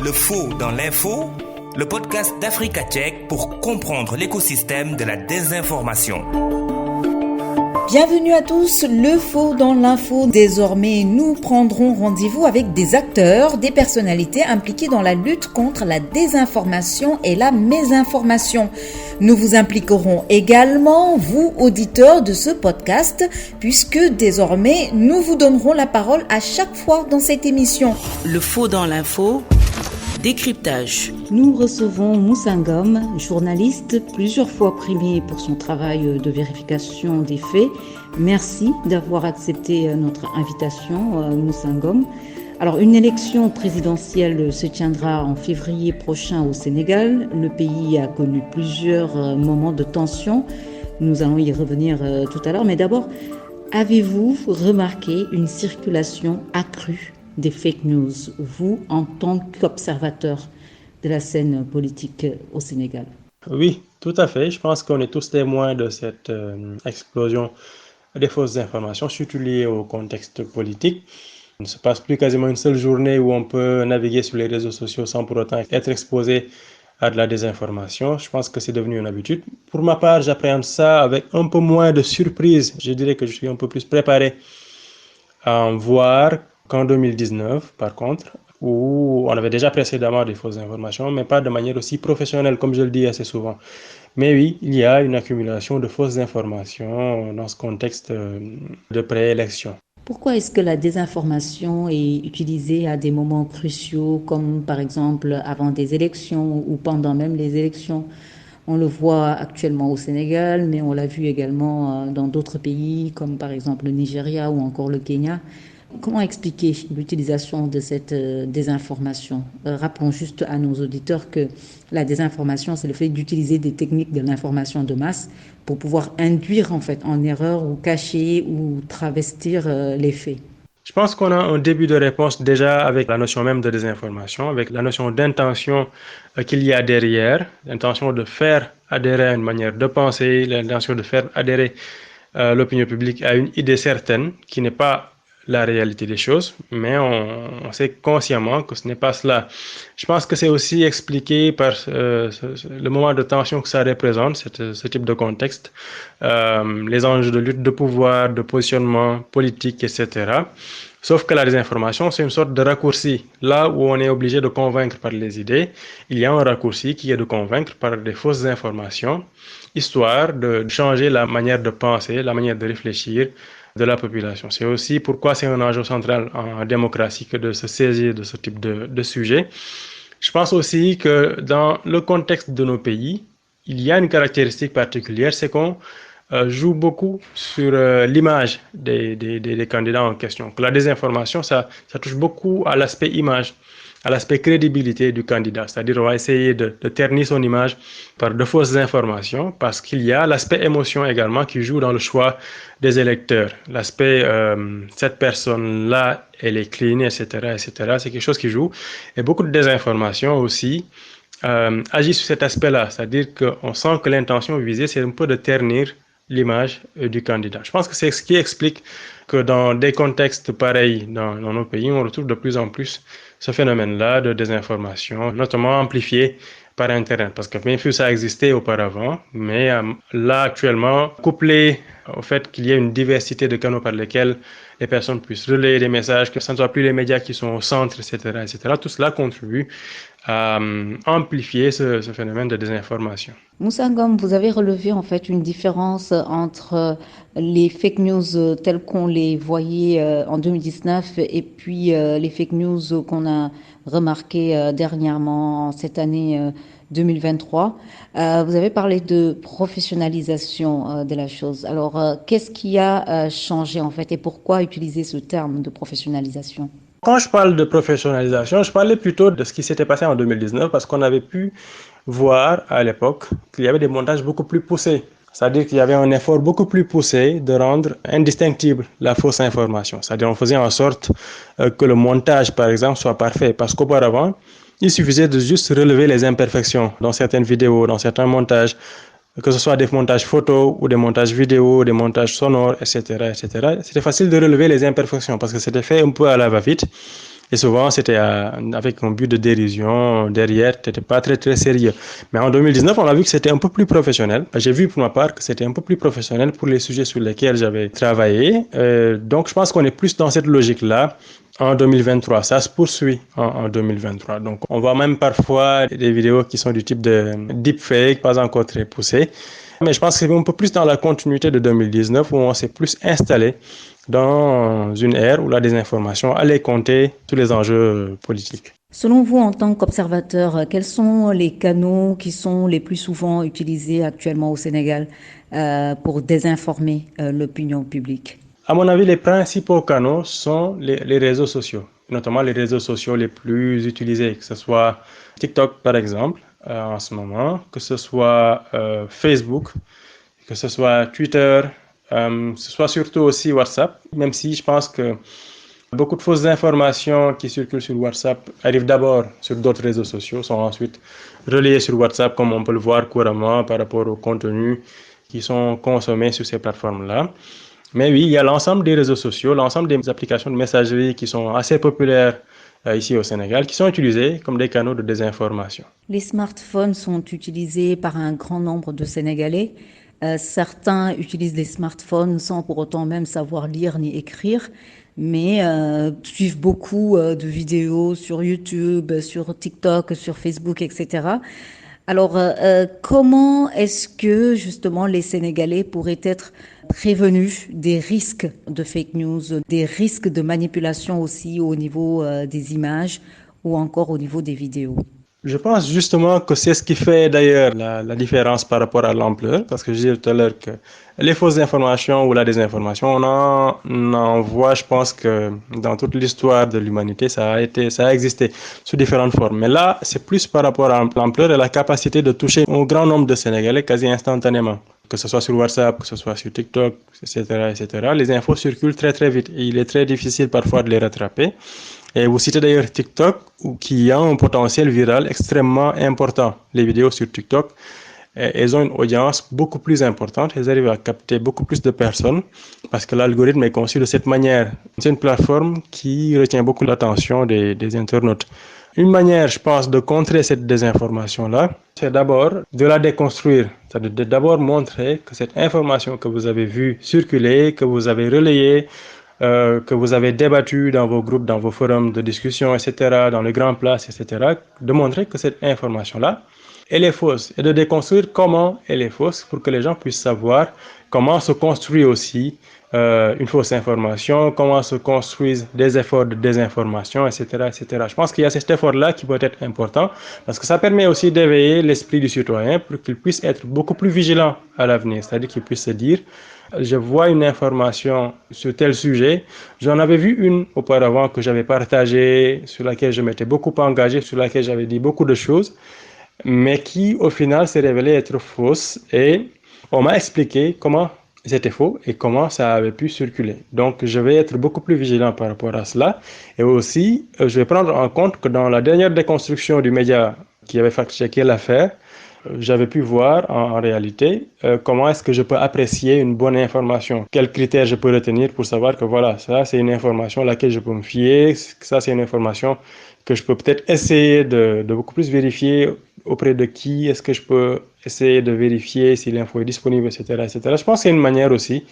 Le faux dans l'info, le podcast d'Africa Tchèque pour comprendre l'écosystème de la désinformation. Bienvenue à tous, le faux dans l'info. Désormais, nous prendrons rendez-vous avec des acteurs, des personnalités impliquées dans la lutte contre la désinformation et la mésinformation. Nous vous impliquerons également, vous, auditeurs de ce podcast, puisque désormais, nous vous donnerons la parole à chaque fois dans cette émission. Le faux dans l'info, décryptage. Nous recevons Moussa Ngom, journaliste plusieurs fois primé pour son travail de vérification des faits. Merci d'avoir accepté notre invitation, Moussa Ngom. Alors, une élection présidentielle se tiendra en février prochain au Sénégal. Le pays a connu plusieurs moments de tension. Nous allons y revenir tout à l'heure. Mais d'abord, avez-vous remarqué une circulation accrue des fake news, vous, en tant qu'observateur de la scène politique au Sénégal? Oui, tout à fait. Je pense qu'on est tous témoins de cette explosion des fausses informations, surtout liées au contexte politique. Il ne se passe plus quasiment une seule journée où on peut naviguer sur les réseaux sociaux sans pour autant être exposé à de la désinformation. Je pense que c'est devenu une habitude. Pour ma part, j'appréhende ça avec un peu moins de surprise. Je dirais que je suis un peu plus préparé à en voir qu'en 2019, par contre, où on avait déjà précédemment des fausses informations, mais pas de manière aussi professionnelle, comme je le dis assez souvent. Mais oui, il y a une accumulation de fausses informations dans ce contexte de préélection. Pourquoi est-ce que la désinformation est utilisée à des moments cruciaux, comme par exemple avant des élections ou pendant même les élections? On le voit actuellement au Sénégal, mais on l'a vu également dans d'autres pays, comme par exemple le Nigeria ou encore le Kenya. Comment expliquer l'utilisation de cette désinformation? Rappelons juste à nos auditeurs que la désinformation, c'est le fait d'utiliser des techniques de l'information de masse pour pouvoir induire en fait en erreur ou cacher ou travestir les faits. Je pense qu'on a un début de réponse déjà avec la notion même de désinformation, avec la notion d'intention qu'il y a derrière, l'intention de faire adhérer à une manière de penser, l'intention de faire adhérer l'opinion publique à une idée certaine qui n'est pas la réalité des choses, mais on sait consciemment que ce n'est pas cela. Je pense que c'est aussi expliqué par le moment de tension que ça représente, ce type de contexte, les enjeux de lutte de pouvoir, de positionnement politique, etc. Sauf que la désinformation, c'est une sorte de raccourci. Là où on est obligé de convaincre par les idées, il y a un raccourci qui est de convaincre par des fausses informations, histoire de changer la manière de penser, la manière de réfléchir de la population. C'est aussi pourquoi c'est un enjeu central en démocratie que de se saisir de ce type de sujet. Je pense aussi que dans le contexte de nos pays, il y a une caractéristique particulière, c'est qu'on joue beaucoup sur l'image des candidats en question. Que la désinformation, ça touche beaucoup à l'aspect image, à l'aspect crédibilité du candidat. C'est-à-dire on va essayer de ternir son image par de fausses informations parce qu'il y a l'aspect émotion également qui joue dans le choix des électeurs. L'aspect cette personne-là, elle est clean, etc., etc. C'est quelque chose qui joue. Et beaucoup de désinformation aussi agit sur cet aspect-là. C'est-à-dire qu'on sent que l'intention visée, c'est un peu de ternir l'image du candidat. Je pense que c'est ce qui explique que dans des contextes pareils dans nos pays, on retrouve de plus en plus ce phénomène-là de désinformation, notamment amplifié par Internet. Parce que bien sûr, ça existait auparavant, mais là, actuellement, couplé au fait qu'il y ait une diversité de canaux par lesquels les personnes puissent relayer des messages, que ce ne soit plus les médias qui sont au centre, etc., etc., tout cela contribue à amplifier ce phénomène de désinformation. Moussa Ngom, vous avez relevé en fait une différence entre les fake news telles qu'on les voyait en 2019 et puis les fake news qu'on a remarquées dernièrement cette année 2023. Vous avez parlé de professionnalisation de la chose. Alors, qu'est-ce qui a changé en fait et pourquoi utiliser ce terme de professionnalisation? Quand je parle de professionnalisation, je parlais plutôt de ce qui s'était passé en 2019 parce qu'on avait pu voir à l'époque qu'il y avait des montages beaucoup plus poussés. C'est-à-dire qu'il y avait un effort beaucoup plus poussé de rendre indistinctible la fausse information. C'est-à-dire qu'on faisait en sorte que le montage, par exemple, soit parfait. Parce qu'auparavant, il suffisait de juste relever les imperfections dans certaines vidéos, dans certains montages, que ce soit des montages photos ou des montages vidéo, des montages sonores, etc., etc. C'était facile de relever les imperfections parce que c'était fait un peu à la va-vite. Et souvent, c'était avec un but de dérision derrière, c'était pas très, très sérieux. Mais en 2019, on a vu que c'était un peu plus professionnel. J'ai vu pour ma part que c'était un peu plus professionnel pour les sujets sur lesquels j'avais travaillé. Donc, je pense qu'on est plus dans cette logique-là en 2023. Ça se poursuit en 2023. Donc, on voit même parfois des vidéos qui sont du type de deepfake, pas encore très poussées. Mais je pense que c'est un peu plus dans la continuité de 2019 où on s'est plus installé dans une ère où la désinformation allait compter tous les enjeux politiques. Selon vous, en tant qu'observateur, quels sont les canaux qui sont les plus souvent utilisés actuellement au Sénégal pour désinformer l'opinion publique? À mon avis, les principaux canaux sont les réseaux sociaux, notamment les réseaux sociaux les plus utilisés, que ce soit TikTok par exemple en ce moment, que ce soit Facebook, que ce soit Twitter, que ce soit surtout aussi WhatsApp, même si je pense que beaucoup de fausses informations qui circulent sur WhatsApp arrivent d'abord sur d'autres réseaux sociaux, sont ensuite relayées sur WhatsApp, comme on peut le voir couramment par rapport aux contenus qui sont consommés sur ces plateformes-là. Mais oui, il y a l'ensemble des réseaux sociaux, l'ensemble des applications de messagerie qui sont assez populaires ici au Sénégal, qui sont utilisées comme des canaux de désinformation. Les smartphones sont utilisés par un grand nombre de Sénégalais. Certains utilisent les smartphones sans pour autant même savoir lire ni écrire, mais suivent beaucoup de vidéos sur YouTube, sur TikTok, sur Facebook, etc. Alors, comment est-ce que justement les Sénégalais pourraient être prévenus des risques de fake news, des risques de manipulation aussi au niveau des images ou encore au niveau des vidéos? Je pense justement que c'est ce qui fait d'ailleurs la différence par rapport à l'ampleur, parce que je disais tout à l'heure que les fausses informations ou la désinformation, on en voit, je pense que dans toute l'histoire de l'humanité, ça a existé sous différentes formes. Mais là, c'est plus par rapport à l'ampleur et la capacité de toucher un grand nombre de Sénégalais quasi instantanément. Que ce soit sur WhatsApp, que ce soit sur TikTok, etc. Les infos circulent très très vite et il est très difficile parfois de les rattraper. Et vous citez d'ailleurs TikTok, qui a un potentiel viral extrêmement important. Les vidéos sur TikTok, elles ont une audience beaucoup plus importante, elles arrivent à capter beaucoup plus de personnes, parce que l'algorithme est conçu de cette manière. C'est une plateforme qui retient beaucoup l'attention des internautes. Une manière, je pense, de contrer cette désinformation-là, c'est d'abord de la déconstruire. C'est-à-dire de d'abord montrer que cette information que vous avez vue circuler, que vous avez relayée, que vous avez débattu dans vos groupes, dans vos forums de discussion, etc., dans les grandes places, etc., de montrer que cette information-là, elle est fausse et de déconstruire comment elle est fausse pour que les gens puissent savoir comment se construit aussi une fausse information, comment se construisent des efforts de désinformation, etc., etc. Je pense qu'il y a cet effort-là qui peut être important parce que ça permet aussi d'éveiller l'esprit du citoyen pour qu'il puisse être beaucoup plus vigilant à l'avenir, c'est-à-dire qu'il puisse se dire je vois une information sur tel sujet. J'en avais vu une auparavant que j'avais partagée, sur laquelle je m'étais beaucoup engagé, sur laquelle j'avais dit beaucoup de choses, mais qui au final s'est révélée être fausse. Et on m'a expliqué comment c'était faux et comment ça avait pu circuler. Donc je vais être beaucoup plus vigilant par rapport à cela. Et aussi, je vais prendre en compte que dans la dernière déconstruction du média qui avait fact-checké l'affaire, j'avais pu voir en réalité comment est-ce que je peux apprécier une bonne information. Quels critères je peux retenir pour savoir que voilà, ça c'est une information à laquelle je peux me fier, ça c'est une information que je peux peut-être essayer de beaucoup plus vérifier auprès de qui, est-ce que je peux essayer de vérifier si l'info est disponible, etc., etc. Je pense que c'est une manière aussi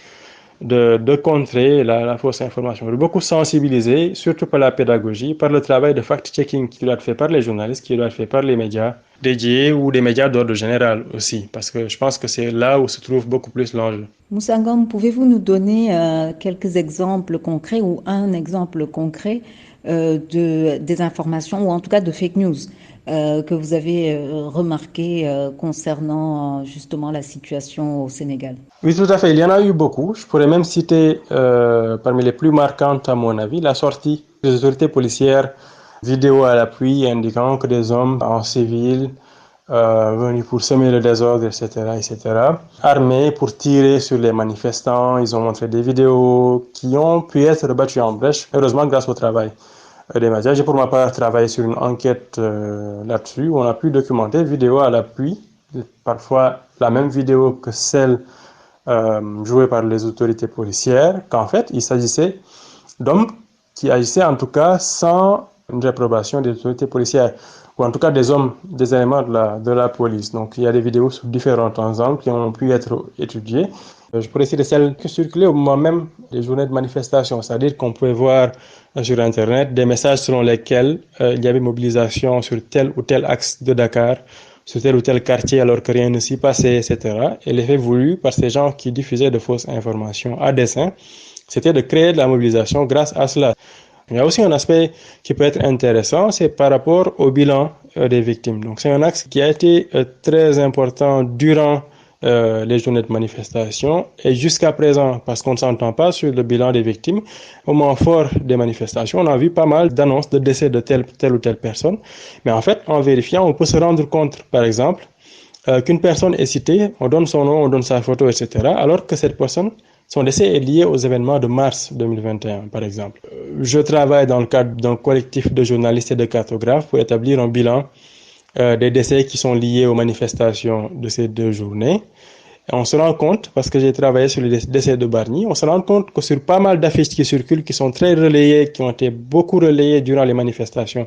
de contrer la fausse information, de beaucoup sensibiliser, surtout par la pédagogie, par le travail de fact-checking qui doit être fait par les journalistes, qui doit être fait par les médias dédiés ou des médias d'ordre général aussi, parce que je pense que c'est là où se trouve beaucoup plus l'enjeu. Moussa Ngom, pouvez-vous nous donner quelques exemples concrets ou un exemple concret de désinformation ou en tout cas de fake news que vous avez remarqué concernant justement la situation au Sénégal? Oui, tout à fait. Il y en a eu beaucoup. Je pourrais même citer parmi les plus marquantes, à mon avis, la sortie des autorités policières, vidéo à l'appui indiquant que des hommes en civil venus pour semer le désordre, etc., armés pour tirer sur les manifestants. Ils ont montré des vidéos qui ont pu être rebattues en brèche, heureusement grâce au travail des médias. J'ai pour ma part travaillé sur une enquête là-dessus où on a pu documenter vidéo à l'appui, parfois la même vidéo que celle jouée par les autorités policières, qu'en fait il s'agissait d'hommes qui agissaient en tout cas sans une réprobation des autorités policières, ou en tout cas des hommes, des éléments de la police. Donc il y a des vidéos sous différents angles qui ont pu être étudiées. Je pourrais citer celles qui circulaient au moment même des journées de manifestation, c'est-à-dire qu'on pouvait voir sur Internet des messages selon lesquels il y avait mobilisation sur tel ou tel axe de Dakar, sur tel ou tel quartier alors que rien ne s'y passait, etc. Et l'effet voulu par ces gens qui diffusaient de fausses informations à dessein, c'était de créer de la mobilisation grâce à cela. Il y a aussi un aspect qui peut être intéressant, c'est par rapport au bilan des victimes. Donc c'est un axe qui a été très important durant les journées de manifestation et jusqu'à présent, parce qu'on ne s'entend pas sur le bilan des victimes, au moment fort des manifestations, on a vu pas mal d'annonces de décès de telle ou telle personne. Mais en fait, en vérifiant, on peut se rendre compte, par exemple, qu'une personne est citée, on donne son nom, on donne sa photo, etc., alors que cette personne, son décès est lié aux événements de mars 2021, par exemple. Je travaille dans le cadre d'un collectif de journalistes et de cartographes pour établir un bilan des décès qui sont liés aux manifestations de ces 2 journées. Et on se rend compte, parce que j'ai travaillé sur les décès de Bargny, on se rend compte que sur pas mal d'affiches qui circulent, qui sont très relayées, qui ont été beaucoup relayées durant les manifestations,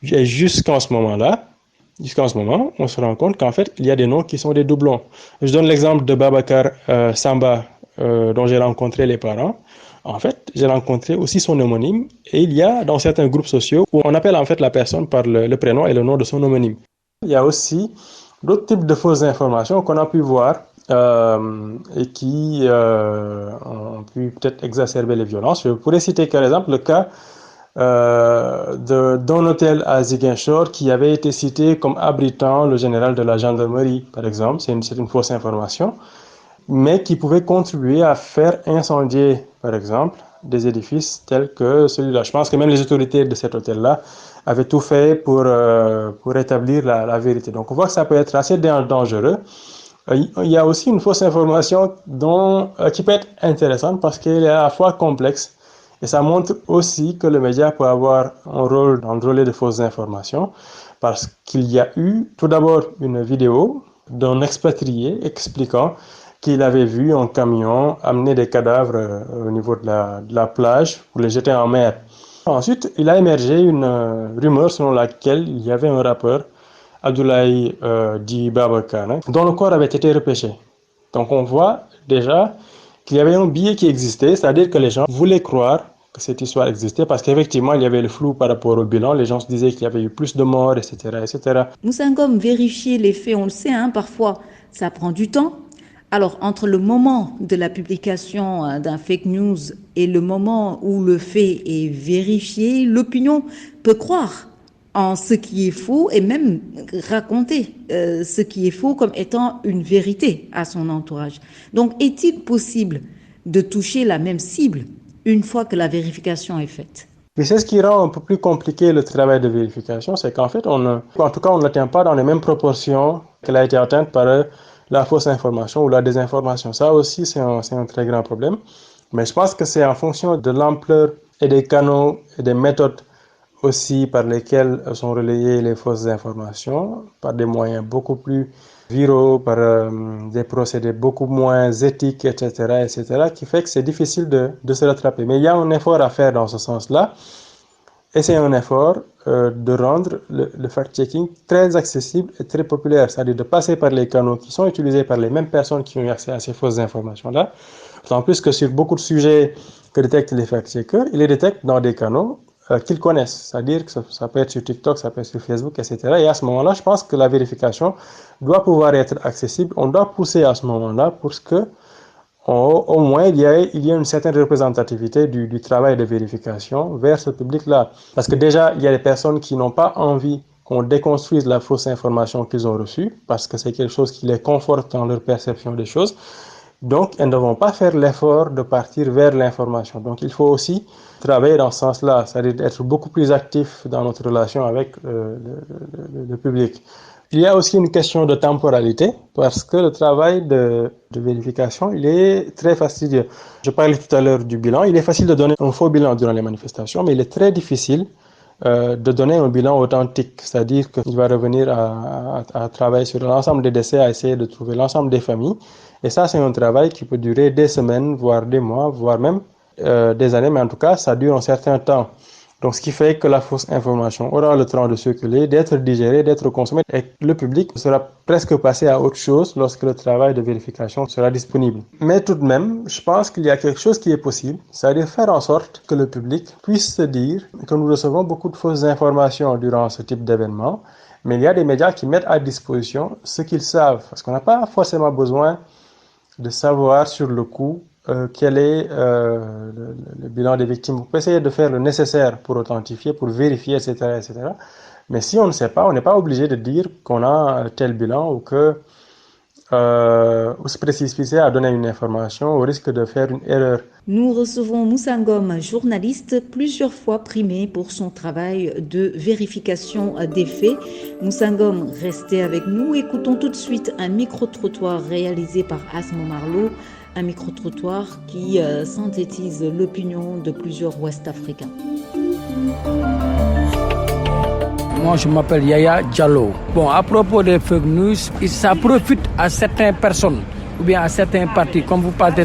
et jusqu'en ce moment, on se rend compte qu'en fait, il y a des noms qui sont des doublons. Je donne l'exemple de Babacar Samba, dont j'ai rencontré les parents. En fait, j'ai rencontré aussi son homonyme et il y a dans certains groupes sociaux où on appelle en fait la personne par le prénom et le nom de son homonyme. Il y a aussi d'autres types de fausses informations qu'on a pu voir et qui ont pu peut-être exacerber les violences. Je pourrais citer par exemple le cas d'un hôtel à Ziguinchor qui avait été cité comme abritant le général de la gendarmerie, par exemple. C'est une fausse information, mais qui pouvait contribuer à faire incendier, par exemple, des édifices tels que celui-là. Je pense que même les autorités de cet hôtel-là avaient tout fait pour établir la vérité. Donc on voit que ça peut être assez dangereux. Il y a aussi une fausse information qui peut être intéressante parce qu'elle est à la fois complexe et ça montre aussi que le média peut avoir un rôle dans le relais de fausses informations parce qu'il y a eu tout d'abord une vidéo d'un expatrié expliquant qu'il avait vu un camion amener des cadavres au niveau de la plage pour les jeter en mer. Ensuite, il a émergé une rumeur selon laquelle il y avait un rappeur, Abdoulaye dit Babacar, dont le corps avait été repêché. Donc on voit déjà qu'il y avait un biais qui existait, c'est-à-dire que les gens voulaient croire que cette histoire existait parce qu'effectivement il y avait le flou par rapport au bilan, les gens se disaient qu'il y avait eu plus de morts, etc. etc. Moussa Ngom, vérifier les faits, on le sait, parfois ça prend du temps. Alors, entre le moment de la publication d'un fake news et le moment où le fait est vérifié, l'opinion peut croire en ce qui est faux et même raconter ce qui est faux comme étant une vérité à son entourage. Donc, est-il possible de toucher la même cible une fois que la vérification est faite? Et c'est ce qui rend un peu plus compliqué le travail de vérification, c'est qu'en fait, on n'atteint pas dans les mêmes proportions qu'elle a été atteinte par la fausse information ou la désinformation. Ça aussi, c'est un très grand problème. Mais je pense que c'est en fonction de l'ampleur et des canaux et des méthodes aussi par lesquelles sont relayées les fausses informations, par des moyens beaucoup plus viraux, par des procédés beaucoup moins éthiques, etc., qui fait que c'est difficile de se rattraper. Mais il y a un effort à faire dans ce sens-là. Et c'est un effort de rendre le fact-checking très accessible et très populaire, c'est-à-dire de passer par les canaux qui sont utilisés par les mêmes personnes qui ont eu accès à ces fausses informations-là. En plus que sur beaucoup de sujets que détectent les fact-checkers, ils les détectent dans des canaux qu'ils connaissent, c'est-à-dire que ça peut être sur TikTok, ça peut être sur Facebook, etc. Et à ce moment-là, je pense que la vérification doit pouvoir être accessible. On doit pousser à ce moment-là pour que au moins il y a une certaine représentativité du travail de vérification vers ce public-là. Parce que déjà, il y a des personnes qui n'ont pas envie qu'on déconstruise la fausse information qu'ils ont reçue, parce que c'est quelque chose qui les conforte dans leur perception des choses. Donc, elles ne vont pas faire l'effort de partir vers l'information. Donc, il faut aussi travailler dans ce sens-là, c'est-à-dire être beaucoup plus actif dans notre relation avec le public. Il y a aussi une question de temporalité, parce que le travail de vérification, il est très fastidieux. Je parlais tout à l'heure du bilan. Il est facile de donner un faux bilan durant les manifestations, mais il est très difficile de donner un bilan authentique, c'est-à-dire qu'il va revenir à travailler sur l'ensemble des décès, à essayer de trouver l'ensemble des familles. Et ça, c'est un travail qui peut durer des semaines, voire des mois, voire même des années, mais en tout cas, ça dure un certain temps. Donc, ce qui fait que la fausse information aura le temps de circuler, d'être digérée, d'être consommée, et le public sera presque passé à autre chose lorsque le travail de vérification sera disponible. Mais tout de même, je pense qu'il y a quelque chose qui est possible, c'est-à-dire faire en sorte que le public puisse se dire que nous recevons beaucoup de fausses informations durant ce type d'événement, mais il y a des médias qui mettent à disposition ce qu'ils savent, parce qu'on n'a pas forcément besoin de savoir sur le coup quel est le bilan des victimes. Vous pouvez essayer de faire le nécessaire pour authentifier, pour vérifier, etc., etc. Mais si on ne sait pas, on n'est pas obligé de dire qu'on a tel bilan ou se précipiter à donner une information au risque de faire une erreur. Nous recevons Moussa Ngom, journaliste plusieurs fois primé pour son travail de vérification des faits. Moussa Ngom, restez avec nous. Écoutons tout de suite un micro-trottoir réalisé par Asmo Marlo, un micro-trottoir qui synthétise l'opinion de plusieurs Ouest-Africains. Moi, je m'appelle Yaya Diallo. Bon, à propos des fake news, ça profite à certaines personnes ou bien à certains partis. Comme vous parlez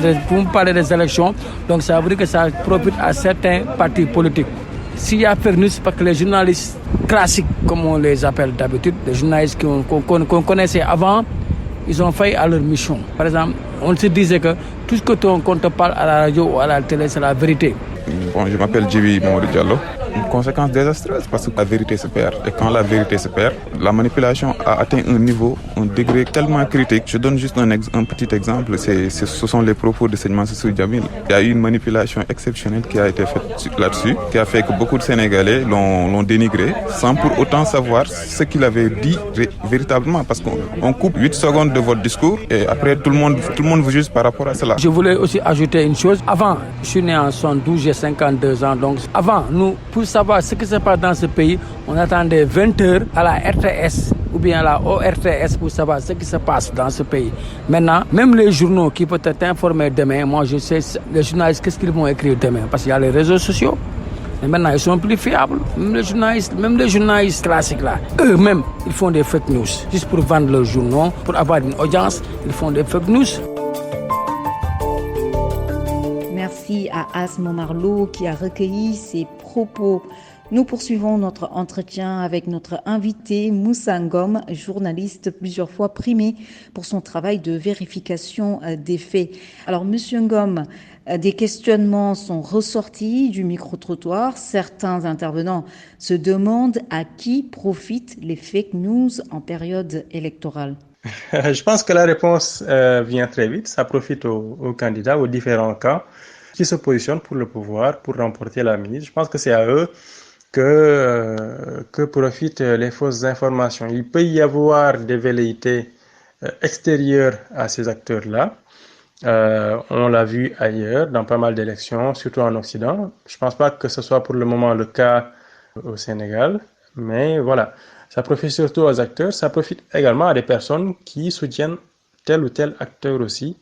des élections, donc ça veut dire que ça profite à certains partis politiques. S'il y a fake news, c'est parce que les journalistes classiques, comme on les appelle d'habitude, les journalistes qu'on connaissait avant, ils ont failli à leur mission. Par exemple, on se disait que tout ce qu'on te parle à la radio ou à la télé, c'est la vérité. Bon, je m'appelle Djibi Mamadou Diallo. Une conséquence désastreuse parce que la vérité se perd. Et quand la vérité se perd, la manipulation a atteint un degré tellement critique. Je donne juste un petit exemple. Ce sont les propos de Seigneur Mansour Djamil. Il y a eu une manipulation exceptionnelle qui a été faite là-dessus, qui a fait que beaucoup de Sénégalais l'ont dénigré sans pour autant savoir ce qu'il avait dit véritablement. Parce qu'on coupe 8 secondes de votre discours et après tout le monde vous juge par rapport à cela. Je voulais aussi ajouter une chose. Avant, je suis né en 72, j'ai 52 ans. Donc avant, nous, pour savoir ce qui se passe dans ce pays, on attendait 20 heures à la RTS ou bien à la ORTS pour savoir ce qui se passe dans ce pays. Maintenant, même les journaux qui peuvent t'informer demain, moi je sais les journalistes qu'est-ce qu'ils vont écrire demain parce qu'il y a les réseaux sociaux. Et maintenant, ils sont plus fiables. Même les journalistes classiques là, eux-mêmes, ils font des fake news. Juste pour vendre leurs journaux, pour avoir une audience, ils font des fake news. Merci à Asmo Marlo qui a recueilli ses propos. Nous poursuivons notre entretien avec notre invité Moussa Ngom, journaliste plusieurs fois primé pour son travail de vérification des faits. Alors, Monsieur Ngom, des questionnements sont ressortis du micro-trottoir. Certains intervenants se demandent à qui profitent les fake news en période électorale. Je pense que la réponse vient très vite. Ça profite aux candidats, aux différents camps qui se positionnent pour le pouvoir, pour remporter la mise. Je pense que c'est à eux que profitent les fausses informations. Il peut y avoir des velléités extérieures à ces acteurs-là. On l'a vu ailleurs, dans pas mal d'élections, surtout en Occident. Je ne pense pas que ce soit pour le moment le cas au Sénégal, mais voilà. Ça profite surtout aux acteurs, ça profite également à des personnes qui soutiennent tel ou tel acteur aussi,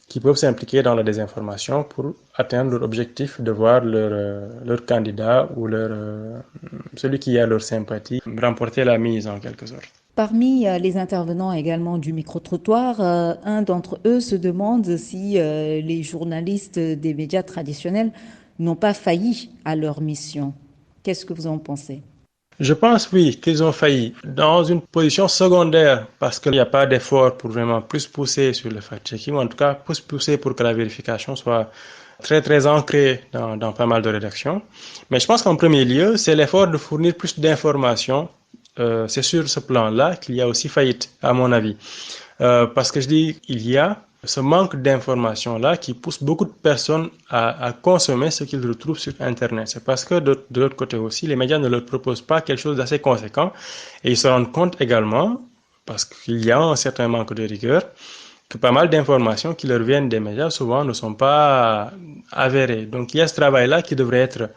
qui peuvent s'impliquer dans la désinformation pour atteindre leur objectif de voir leur candidat ou celui qui a leur sympathie remporter la mise en quelque sorte. Parmi les intervenants également du micro-trottoir, un d'entre eux se demande si les journalistes des médias traditionnels n'ont pas failli à leur mission. Qu'est-ce que vous en pensez ? Je pense oui qu'ils ont failli dans une position secondaire parce qu'il n'y a pas d'effort pour vraiment plus pousser sur le fact-checking, ou en tout cas plus pousser pour que la vérification soit très très ancrée dans pas mal de rédactions. Mais je pense qu'en premier lieu, c'est l'effort de fournir plus d'informations. C'est sur ce plan-là qu'il y a aussi faillite, à mon avis. Parce que je dis il y a ce manque d'informations-là qui pousse beaucoup de personnes à consommer ce qu'ils retrouvent sur Internet. C'est parce que de l'autre côté aussi, les médias ne leur proposent pas quelque chose d'assez conséquent et ils se rendent compte également, parce qu'il y a un certain manque de rigueur, que pas mal d'informations qui leur viennent des médias souvent ne sont pas avérées. Donc il y a ce travail-là qui devrait être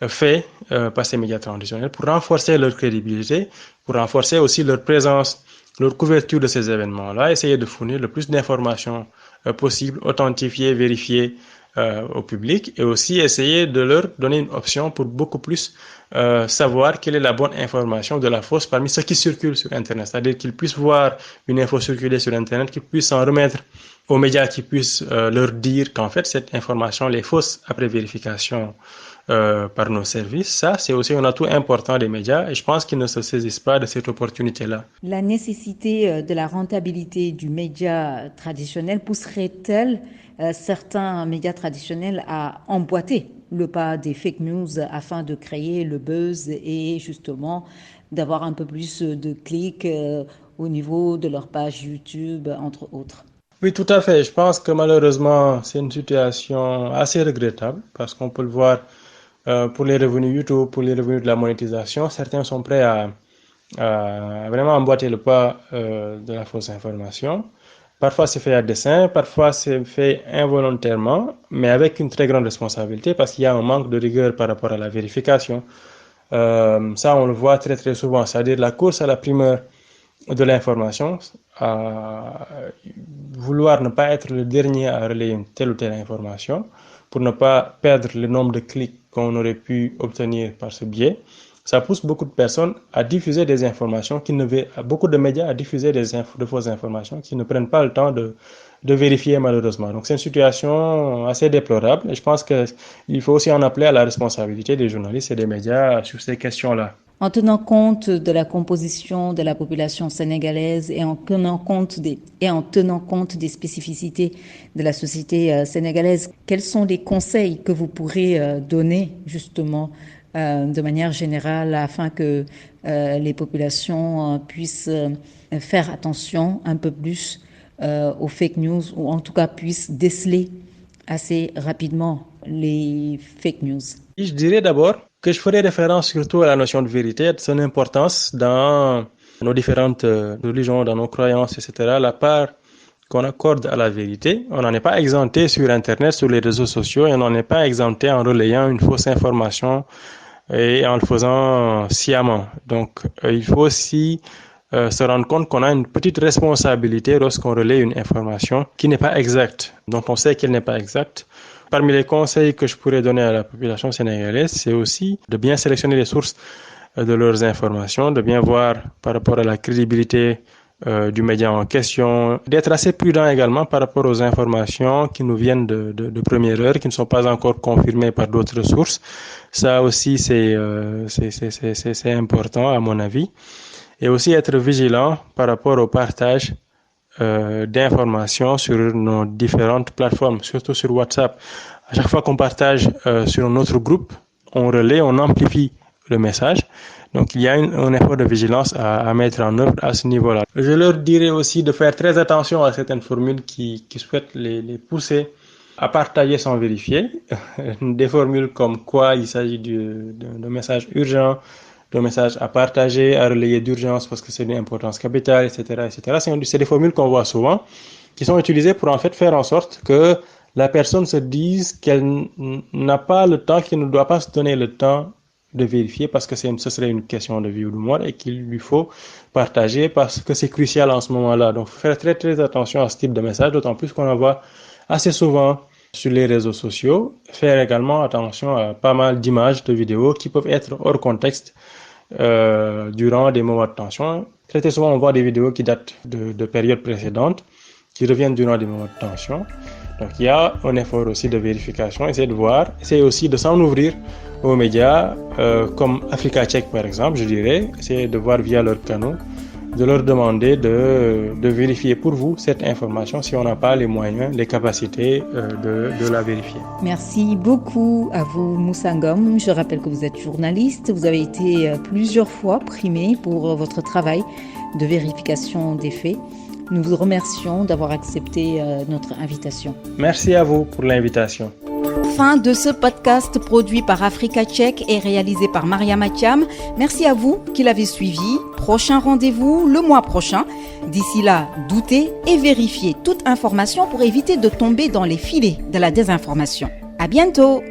fait par ces médias traditionnels pour renforcer leur crédibilité, pour renforcer aussi leur présence, leur couverture de ces événements-là, essayer de fournir le plus d'informations possible, authentifiées, vérifiées, au public et aussi essayer de leur donner une option pour beaucoup plus savoir quelle est la bonne information de la fausse parmi ce qui circule sur Internet. C'est-à-dire qu'ils puissent voir une info circuler sur Internet, qu'ils puissent s'en remettre aux médias qui puissent leur dire qu'en fait cette information elle est fausse après vérification par nos services. Ça, c'est aussi un atout important des médias et je pense qu'ils ne se saisissent pas de cette opportunité-là. La nécessité de la rentabilité du média traditionnel pousserait-elle certains médias traditionnels à emboîter le pas des fake news afin de créer le buzz et justement d'avoir un peu plus de clics au niveau de leur page YouTube, entre autres? Oui, tout à fait. Je pense que malheureusement, c'est une situation assez regrettable parce qu'on peut le voir pour les revenus YouTube, pour les revenus de la monétisation. Certains sont prêts à vraiment emboîter le pas de la fausse information. Parfois, c'est fait à dessein, parfois, c'est fait involontairement, mais avec une très grande responsabilité parce qu'il y a un manque de rigueur par rapport à la vérification. Ça, on le voit très, très souvent, c'est-à-dire la course à la primeur de l'information, à vouloir ne pas être le dernier à relayer une telle ou telle information pour ne pas perdre le nombre de clics qu'on aurait pu obtenir par ce biais. Ça pousse beaucoup de personnes à diffuser des informations beaucoup de médias à diffuser de fausses informations qui ne prennent pas le temps de vérifier malheureusement. Donc c'est une situation assez déplorable et je pense qu'il faut aussi en appeler à la responsabilité des journalistes et des médias sur ces questions-là. En tenant compte de la composition de la population sénégalaise et en tenant compte des spécificités de la société sénégalaise, quels sont les conseils que vous pourrez donner justement de manière générale afin que les populations puissent faire attention un peu plus aux fake news ou en tout cas puissent déceler assez rapidement les fake news? Je dirais d'abord que je ferai référence surtout à la notion de vérité et de son importance dans nos différentes religions, dans nos croyances, etc. La part qu'on accorde à la vérité, on n'en est pas exempté sur Internet, sur les réseaux sociaux, et on n'en est pas exempté en relayant une fausse information et en le faisant sciemment. Donc, il faut aussi se rendre compte qu'on a une petite responsabilité lorsqu'on relaie une information qui n'est pas exacte, dont on sait qu'elle n'est pas exacte. Parmi les conseils que je pourrais donner à la population sénégalaise, c'est aussi de bien sélectionner les sources de leurs informations, de bien voir par rapport à la crédibilité du média en question, d'être assez prudent également par rapport aux informations qui nous viennent de première heure, qui ne sont pas encore confirmées par d'autres sources. Ça aussi, c'est important à mon avis. Et aussi être vigilant par rapport au partage d'informations sur nos différentes plateformes, surtout sur WhatsApp. À chaque fois qu'on partage sur notre groupe, on relaie, on amplifie le message. Donc, il y a un effort de vigilance à mettre en œuvre à ce niveau-là. Je leur dirais aussi de faire très attention à certaines formules qui souhaitent les pousser à partager sans vérifier. Des formules comme quoi il s'agit de messages urgents, de messages à partager, à relayer d'urgence parce que c'est d'une importance capitale, etc., etc. C'est des formules qu'on voit souvent, qui sont utilisées pour en fait faire en sorte que la personne se dise qu'elle n'a pas le temps, qu'elle ne doit pas se donner le temps de vérifier parce que ce serait une question de vie ou de mort et qu'il lui faut partager parce que c'est crucial en ce moment-là. Donc, faire très très attention à ce type de message, d'autant plus qu'on en voit assez souvent sur les réseaux sociaux. Faire également attention à pas mal d'images, de vidéos qui peuvent être hors contexte durant des moments de tension. Très souvent, on voit des vidéos qui datent de périodes précédentes, qui reviennent durant des moments de tension. Donc, il y a un effort aussi de vérification, essayer aussi de s'en ouvrir aux médias comme Africa Check par exemple, je dirais, essayer de voir via leurs canaux, de leur demander de vérifier pour vous cette information si on n'a pas les moyens, les capacités de la vérifier. Merci beaucoup à vous, Moussa Ngom. Je rappelle que vous êtes journaliste, vous avez été plusieurs fois primé pour votre travail de vérification des faits. Nous vous remercions d'avoir accepté notre invitation. Merci à vous pour l'invitation. Fin de ce podcast produit par Africa Check et réalisé par Maria Mathiam. Merci à vous qui l'avez suivi. Prochain rendez-vous le mois prochain. D'ici là, doutez et vérifiez toute information pour éviter de tomber dans les filets de la désinformation. À bientôt!